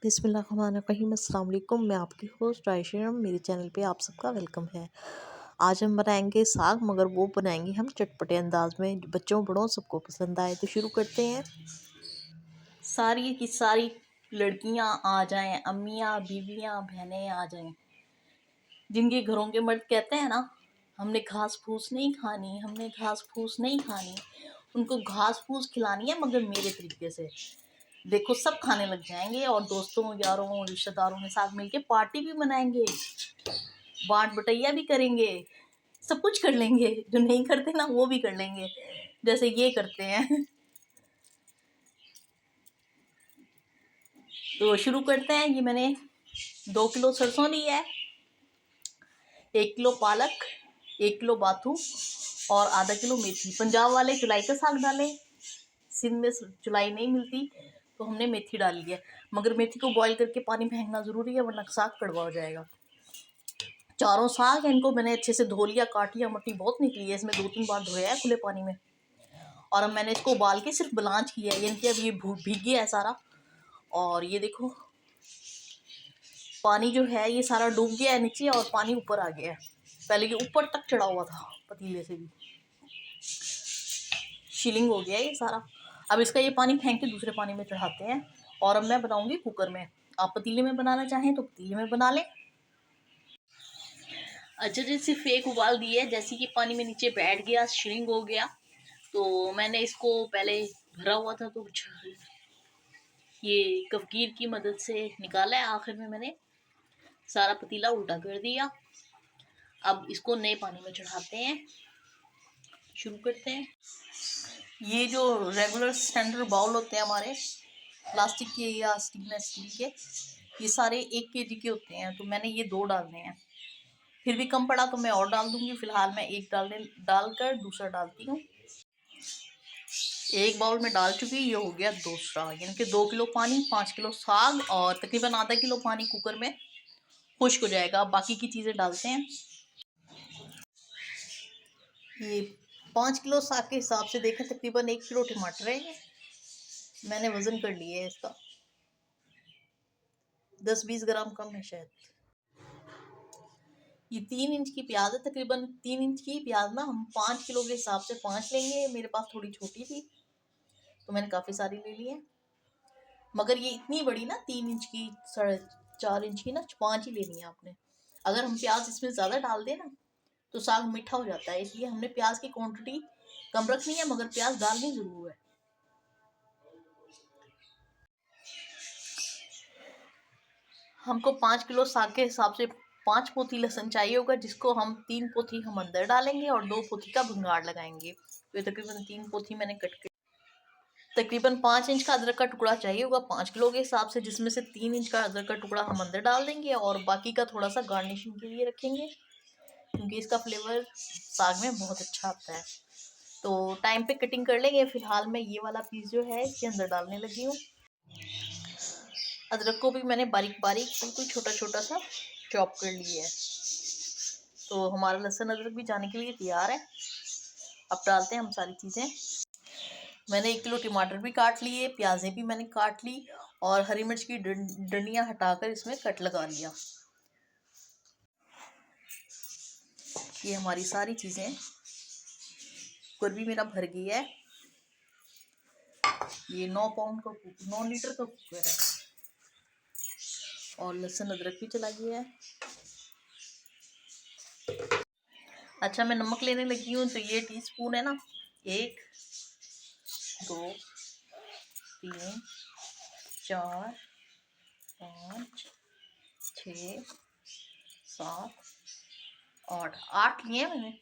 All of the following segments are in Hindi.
बिस्मिल्लाहिर्रहमानिर्रहीम। अस्सलाम वालेकुम। मैं आपकी होस्ट आयशा। मेरे चैनल पे आप सबका वेलकम है। आज हम बनाएंगे साग, मगर वो बनाएंगे हम चटपटे अंदाज में, बच्चों बड़ों सबको पसंद आए। तो शुरू करते हैं। सारी की सारी लड़कियां आ जाएं, अम्मियां, बीवियां, बहनें आ जाएं। जिनके घरों के मर्द कहते हैं ना, हमने घास फूस नहीं खानी, हमने घास फूस नहीं खानी, उनको घास फूस खिलानी है, मगर मेरे तरीके से। देखो, सब खाने लग जाएंगे और दोस्तों, यारों, रिश्तेदारों के साथ मिलके पार्टी भी मनाएंगे, बांट बटैया भी करेंगे, सब कुछ कर लेंगे। जो नहीं करते ना, वो भी कर लेंगे, जैसे ये करते हैं। तो शुरू करते हैं। ये मैंने 2 किलो सरसों ली है, 1 किलो पालक, 1 किलो बाथू और आधा किलो मेथी। पंजाब वाले चुलाई का साग डाले, सिंध में चुलाई नहीं मिलती तो हमने मेथी डाली है। मगर मेथी को बॉईल करके पानी फेंकना ज़रूरी है, वरना साग कड़वा हो जाएगा। चारों साग है, इनको मैंने अच्छे से धो लिया, काट लिया, मट्टी बहुत निकली है इसमें, 2-3 बार धोया है खुले पानी में। और अब मैंने इसको उबाल के सिर्फ ब्लांच किया है, यानी कि अब ये भीग गया है सारा। और ये देखो, पानी जो है ये सारा डूब गया है नीचे और पानी ऊपर आ गया है। पहले ये ऊपर तक चढ़ा हुआ था, पतीले से भी शीलिंग हो गया है ये सारा। अब इसका ये पानी फेंक के दूसरे पानी में चढ़ाते हैं। और अब मैं बनाऊंगी कुकर में। आप पतीले में बनाना चाहें तो पतीले में बना लें। अच्छा जी, सिर्फ एक उबाल दी है, जैसे कि पानी में नीचे बैठ गया, श्रिंक हो गया, तो मैंने इसको पहले भरा हुआ था तो ये कफगीर की मदद से निकाला है। आखिर में मैंने सारा पतीला उल्टा कर दिया। अब इसको नए पानी में चढ़ाते हैं, शुरू करते हैं। ये जो रेगुलर स्टैंडर्ड बाउल होते हैं हमारे, प्लास्टिक के या स्टेनलेस स्टील के, ये सारे 1 kg के होते हैं, तो मैंने ये 2 डालने हैं। फिर भी कम पड़ा तो मैं और डाल दूंगी। फिलहाल मैं एक डालकर दूसरा डालती हूँ। एक बाउल में डाल चुकी, ये हो गया दूसरा, यानी कि 2 किलो पानी, 5 किलो साग और तकरीबन आधा किलो पानी कुकर में खुश्क हो जाएगा। बाकी की चीज़ें डालते हैं। ये 5 किलो साग के हिसाब से देखें, तकरीबन 1 किलो टमाटर है। ये मैंने वजन कर लिया है इसका, 10-20 ग्राम कम है शायद। ये 3 इंच की प्याज है, तकरीबन 3 इंच की प्याज ना हम 5 किलो के हिसाब से 5 लेंगे। मेरे पास थोड़ी छोटी थी तो मैंने काफ़ी सारी ले ली है। मगर ये इतनी बड़ी ना, 3 इंच की, 4.5 इंच की ना, 5 ही लेनी है आपने। अगर हम प्याज इसमें ज़्यादा डाल दें ना तो साग मीठा हो जाता है, इसलिए हमने प्याज की क्वांटिटी कम रखनी है, मगर प्याज डालनी ज़रूर है। हमको 5 किलो साग के हिसाब से 5 पोथी लहसुन चाहिए होगा, जिसको हम 3 पोथी हम अंदर डालेंगे और 2 पोथी का भंगार लगाएंगे। तो ये तकरीबन 3 पोथी मैंने कट के, तकरीबन 5 इंच का अदरक का टुकड़ा चाहिए होगा 5 किलो के हिसाब से, जिसमें से 3 इंच का अदरक का टुकड़ा हम अंदर डाल देंगे और बाकी का थोड़ा सा गार्निशिंग के लिए रखेंगे, क्योंकि इसका फ्लेवर साग में बहुत अच्छा आता है। तो टाइम पे कटिंग कर लेंगे। फिलहाल मैं ये वाला पीस जो है इसके अंदर डालने लगी हूँ। अदरक को भी मैंने बारीक बारीक बिल्कुल छोटा छोटा सा चॉप कर लिया है। तो हमारा लहसुन अदरक भी जाने के लिए तैयार है। अब डालते हैं हम सारी चीज़ें। मैंने 1 किलो टमाटर भी काट लिए, प्याज़ें भी मैंने काट ली और हरी मिर्च की डंडियाँ हटाकर इसमें कट लगा लिया। ये हमारी सारी चीज़ें, कुकर भी मेरा भर गया है। ये 9 लीटर का कुकर है और लहसुन अदरक भी चला गया है। अच्छा, मैं नमक लेने लगी हूँ, तो ये टीस्पून है ना, 1, 2, 3, 4, 5, 6, 7, 8 लिए मैंने।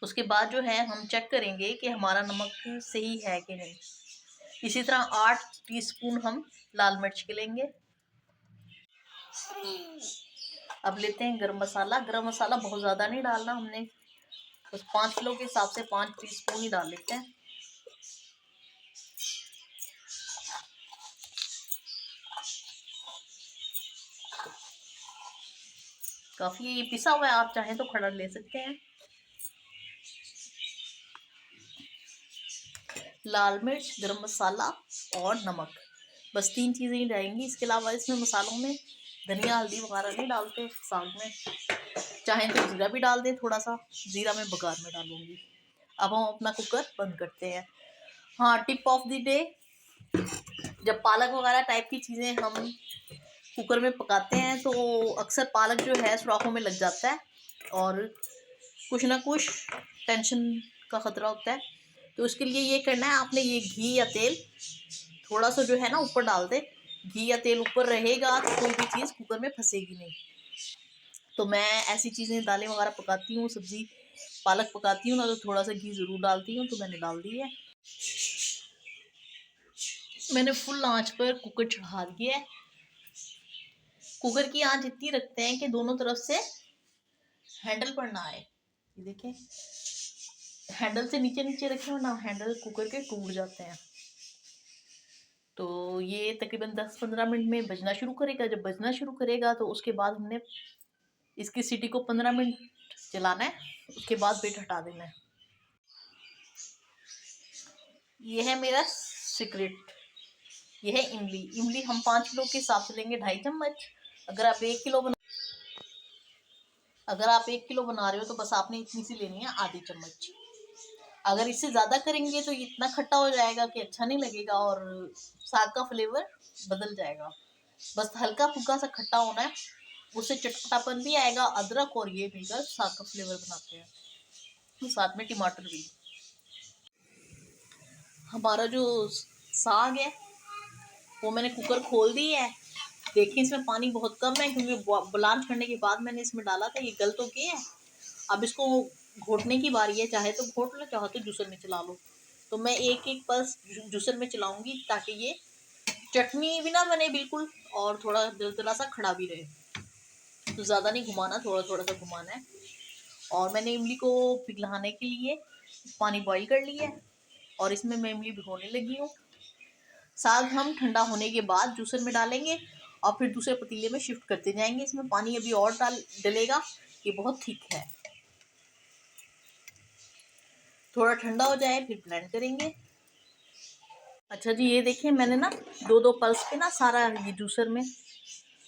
उसके बाद जो है हम चेक करेंगे कि हमारा नमक सही है कि नहीं। इसी तरह 8 टीस्पून हम लाल मिर्च के लेंगे। अब लेते हैं गरम मसाला। गरम मसाला बहुत ज़्यादा नहीं डालना हमने, बस 5 किलो के हिसाब से 5 टीस्पून ही डाल लेते हैं। काफ़ी पिसा हुआ है, आप चाहें तो खड़ा ले सकते हैं। लाल मिर्च, गरम मसाला और नमक, बस 3 चीज़ें ही डालेंगी। इसके अलावा इसमें मसालों में धनिया हल्दी वगैरह नहीं डालते साग में। चाहें तो जीरा भी डाल दें थोड़ा सा, जीरा मैं बघार में डालूंगी। अब हम अपना कुकर बंद करते हैं। हाँ, टिप ऑफ द डे, जब पालक वगैरह टाइप की चीज़ें हम कुकर में पकाते हैं तो अक्सर पालक जो है सुराखों में लग जाता है और कुछ ना कुछ टेंशन का खतरा होता है। तो उसके लिए ये करना है आपने, ये घी या तेल थोड़ा सा जो है ना ऊपर डाल दे। घी या तेल ऊपर रहेगा तो कोई भी चीज़ कुकर में फंसेगी नहीं। तो मैं ऐसी चीज़ें दालें वगैरह पकाती हूँ, सब्जी पालक पकाती हूँ ना, तो थोड़ा सा घी ज़रूर डालती हूँ। तो मैंने डाल दी है। मैंने फुल आंच पर कुकर चढ़ा दिया है। कुकर की आंच इतनी रखते हैं कि दोनों तरफ से हैंडल पर ना आए। ये देखें, हैंडल से नीचे नीचे रखें वरना हैंडल कुकर के टूट जाते हैं। तो ये तकरीबन 10-15 मिनट में बजना शुरू करेगा। जब बजना शुरू करेगा तो उसके बाद हमने इसकी सीटी को 15 मिनट चलाना है। उसके बाद बेट हटा देना है। ये है मेरा सीक्रेट। ये है इमली। इमली हम 5 किलो के हिसाब से लेंगे 2.5 चम्मच। अगर आप 1 किलो बना रहे हो तो बस आपने इतनी सी लेनी है, आधी चम्मच। अगर इससे ज़्यादा करेंगे तो इतना खट्टा हो जाएगा कि अच्छा नहीं लगेगा और साग का फ्लेवर बदल जाएगा। बस हल्का फुल्का सा खट्टा होना है, उससे चटपटापन भी आएगा। अदरक और ये मिलकर साग का फ्लेवर बनाते हैं, तो साथ में टमाटर भी। हमारा जो साग है वो मैंने कुकर खोल दी है। देखिए इसमें पानी बहुत कम है क्योंकि बुलान करने के बाद मैंने इसमें डाला था। ये गल तो गया है। अब इसको घोटने की बारी है। चाहे तो घोट लो, चाहे तो जूसर में चला लो। तो मैं एक एक पल्स जूसर में चलाऊंगी ताकि ये चटनी भी ना बने बिल्कुल और थोड़ा दलदला सा खड़ा भी रहे। तो ज़्यादा नहीं घुमाना, थोड़ा थोड़ा सा घुमाना है। और मैंने इमली को पिघलाने के लिए पानी बॉईल कर लिया है और इसमें मैं इमली भिगोने लगी हूँ। साग हम ठंडा होने के बाद जूसर में डालेंगे और फिर दूसरे पतीले में शिफ्ट करते जाएंगे। इसमें पानी अभी और डलेगा, ये बहुत थिक है। थोड़ा ठंडा हो जाए फिर ब्लेंड करेंगे। अच्छा जी, ये देखिए मैंने ना 2-2 पल्स पे ना सारा ये जूसर में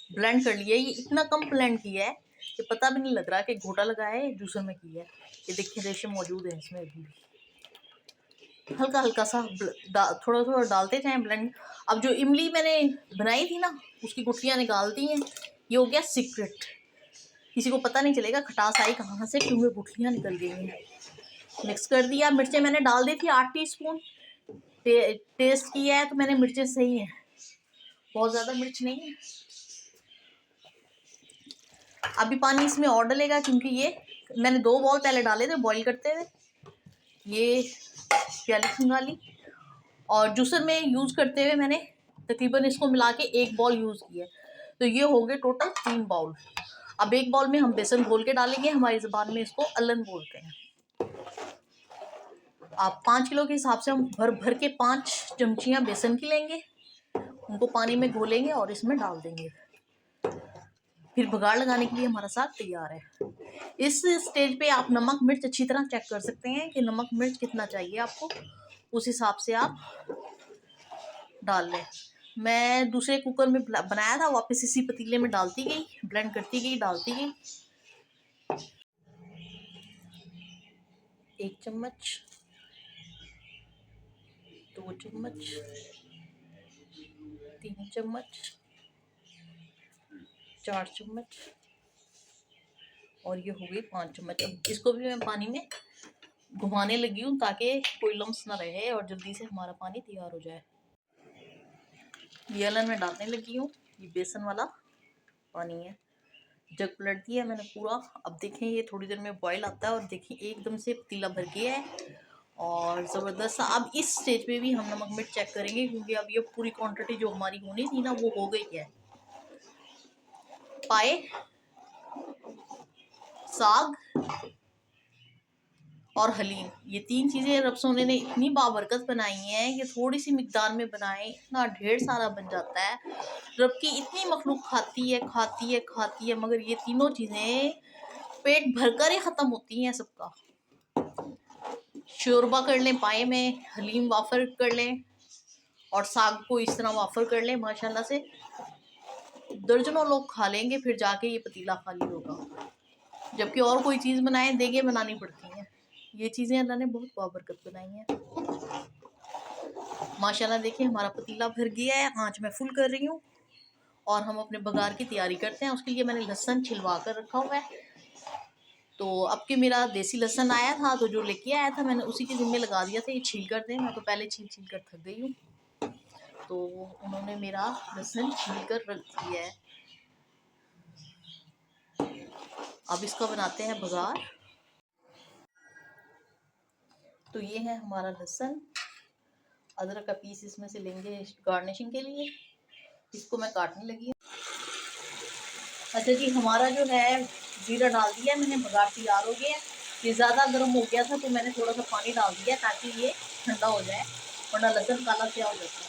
ब्लेंड कर लिया है। ये इतना कम ब्लेंड किया है कि पता भी नहीं लग रहा कि घोटा लगा है जूसर में किया है। ये देखिए रेशे मौजूद है इसमें अभी भी। हल्का हल्का सा थोड़ा थोड़ा डालते जाएं ब्लेंड। अब जो इमली मैंने बनाई थी ना उसकी गुठलियाँ निकाल दी हैं। ये हो गया सीक्रेट, किसी को पता नहीं चलेगा खटास आई कहाँ से, क्योंकि गुठलियाँ निकल गई हैं। मिक्स कर दिया। मिर्चें मैंने डाल दी थी 8 टीस्पून। टेस्ट किया है तो मैंने मिर्चें सही हैं, बहुत ज़्यादा मिर्च नहीं है। अभी पानी इसमें और डलेगा क्योंकि ये मैंने 2 बॉल पहले डाले थे बॉईल करते हुए। ये प्याली खंगाली और जूसर में यूज़ करते हुए मैंने तकरीबन इसको मिला के 1 बॉल यूज़ किया। तो ये हो गए टोटल 3 बाउल। अब 1 बॉल में हम बेसन घोल के डालेंगे। हमारी ज़बान में इसको अल्लन बोलते हैं। आप 5 किलो के हिसाब से हम भर भर के 5 चमचियाँ बेसन की लेंगे, उनको पानी में घोलेंगे और इसमें डाल देंगे। फिर बघाड़ लगाने के लिए हमारा साग तैयार है। इस स्टेज पे आप नमक मिर्च अच्छी तरह चेक कर सकते हैं कि नमक मिर्च कितना चाहिए आपको, उस हिसाब से आप डाल लें। मैं दूसरे कुकर में बनाया था, वापस इसी पतीले में डालती गई, ब्लेंड करती गई, डालती गई। 1 चम्मच, 2 चम्मच, 3 चम्मच, 4 चम्मच और ये हो गई 5 चम्मच। अब इसको भी मैं पानी में घुमाने लगी हूँ ताकि कोई लम्स ना रहे और जल्दी से हमारा पानी तैयार हो जाए। ये अलन में डालने लगी हूँ। ये बेसन वाला पानी है, जग पलट दिया मैंने पूरा। अब देखें ये थोड़ी देर में बॉईल आता है और देखिए एकदम से पतीला भर गया है और ज़बरदस्त। अब इस स्टेज पे भी हम नमक मिर्च चेक करेंगे क्योंकि अब ये पूरी क्वांटिटी जो हमारी होनी थी ना वो हो गई है। पाए, साग और हलीम, ये 3 चीज़ें रब सोने ने इतनी बाबरकत बनाई हैं कि थोड़ी सी मिकदार में बनाएं इतना ढेर सारा बन जाता है। रब की इतनी मखलूक खाती है खाती है खाती है, मगर ये तीनों चीज़ें पेट भरकर ही ख़त्म होती हैं सबका। शोरबा कर लें पाए में, हलीम वाफर कर लें और साग को इस तरह वाफर कर लें माशाल्लाह से, दर्जनों लोग खा लेंगे, फिर जाके ये पतीला खाली होगा। जबकि और कोई चीज़ बनाए देगे बनानी पड़ती हैं, ये चीज़ें अल्लाह ने बहुत बाबरकत बनाई हैं। माशाल्लाह देखिए हमारा पतीला भर गया है, आँच मैं फुल कर रही हूँ और हम अपने बघार की तैयारी करते हैं। उसके लिए मैंने लहसुन छिलवा कर रखा हुआ है। तो अब के मेरा देसी लहसुन आया था, तो जो लेके आया था मैंने उसी के ज़िम्मे लगा दिया था, ये छील कर दें। मैं तो पहले छील छील कर थक गई हूँ, तो उन्होंने मेरा लहसुन छील कर रख दिया है। अब इसका बनाते हैं बघार। तो ये है हमारा लहसुन, अदरक का पीस इसमें से लेंगे गार्निशिंग के लिए। इसको मैं काटने लगी हूँ। अच्छा जी, हमारा जो है जीरा डाल दिया मैंने, बघार तैयार हो गया है। ये ज़्यादा गर्म हो गया था तो मैंने थोड़ा सा पानी डाल दिया ताकि ये ठंडा हो जाए, वरना लहसुन काला क्या हो जाता है।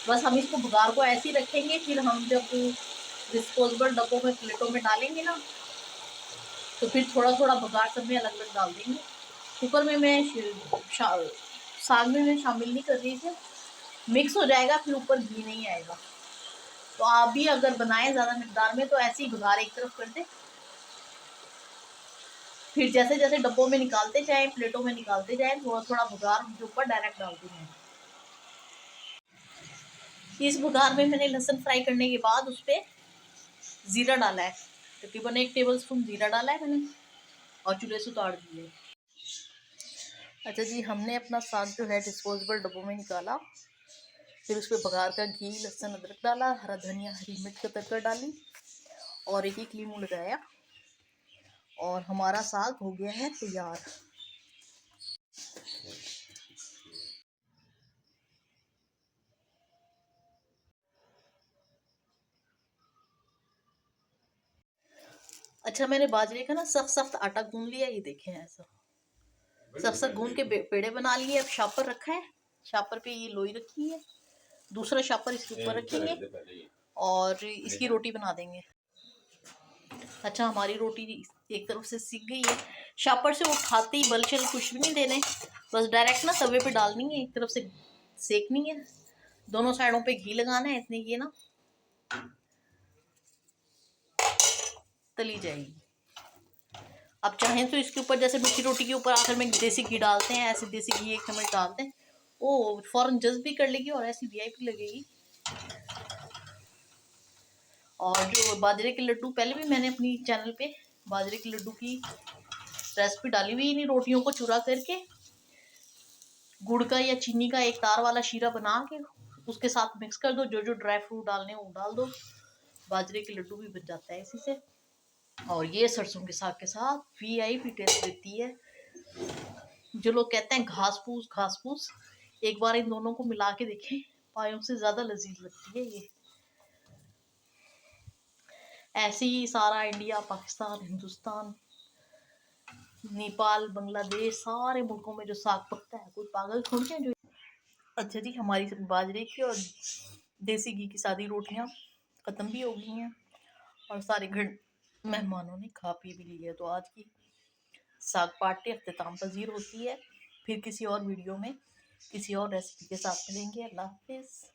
बस हम इसको बघार को ऐसे ही रखेंगे, फिर हम जब डिस्पोजेबल डब्बों में प्लेटों में डालेंगे ना, तो फिर थोड़ा थोड़ा बघार सब में अलग अलग डाल देंगे। कुकर में मैं साग में मैं शामिल नहीं कर रही थी, मिक्स हो जाएगा, फिर ऊपर घी नहीं आएगा। तो आप भी अगर बनाएं ज़्यादा मिकदार में तो ऐसे ही बघार एक तरफ कर दें, फिर जैसे जैसे डब्बों में निकालते जाएं, प्लेटों में निकालते जाएं, थोड़ा थोड़ा बघार उनके ऊपर डायरेक्ट डालते जाएं। इस बघार में मैंने लहसुन फ्राई करने के बाद उस पर ज़ीरा डाला है, तकरीबन 1 टेबल स्पून ज़ीरा डाला है मैंने और चूल्हे से उतार दिए। अच्छा जी, हमने अपना साग जो है डिस्पोजेबल डब्बों में निकाला, फिर उस पर बघार का घी, लहसुन, अदरक डाला, हरा धनिया, हरी मिर्च का तड़का डाली और एक लीमू लगाया और हमारा साग हो गया है तैयार। अच्छा, मैंने बाजरे का ना सख्त सख्त आटा गूंद लिया, ये देखें ऐसा सख्त सख्त गूंद के पेड़े बना लिए। अब शापर रखा है, शापर पे ये लोई रखी है, दूसरा शापर इसके ऊपर रखेंगे और इसकी रोटी बना देंगे। अच्छा, हमारी रोटी एक तरफ से सीख गई है, शापर से उठाते ही बलशल कुछ भी नहीं देने, बस डायरेक्ट ना तवे पे डालनी है, एक तरफ से सेकनी है, दोनों साइडों पे घी लगाना है, इतनी ये ना तली जाएगी। अब चाहें तो इसके ऊपर जैसे मीठी रोटी के ऊपर आखिर में देसी घी डालते हैं, ऐसे देसी घी 1 चम्मच डालते हैं, वो फौरन जज्ब भी कर लेगी और ऐसी वीआईपी लगेगी। और जो बाजरे के लड्डू, पहले भी मैंने अपनी चैनल पे बाजरे के लड्डू की रेसिपी डाली हुई, इन्हीं रोटियों को चुरा करके गुड़ का या चीनी का एक तार वाला शीरा बना के उसके साथ मिक्स कर दो, जो जो ड्राई फ्रूट डालने वो डाल दो, बाजरे के लड्डू भी बन जाता है इसी से। और ये सरसों के साग के साथ वीआईपी टेस्ट देती है। जो लोग कहते हैं घास फूस, एक बार इन दोनों को मिला के देखें, पायों से ज्यादा लजीज लगती है ये। ऐसे ही सारा इंडिया, पाकिस्तान, हिंदुस्तान, नेपाल, बांग्लादेश, सारे मुल्कों में जो साग पकता है, कोई पागल थोड़ी है जो। अच्छा जी, हमारी बाजरे की और देसी घी की सादी रोटियां खत्म भी हो गई हैं और सारे घर मेहमानों ने खा पी भी ली है। तो आज की साग पार्टी अख्तिताम पजीर होती है। फिर किसी और वीडियो में किसी और रेसिपी के साथ मिलेंगे। अल्लाह हाफिज़।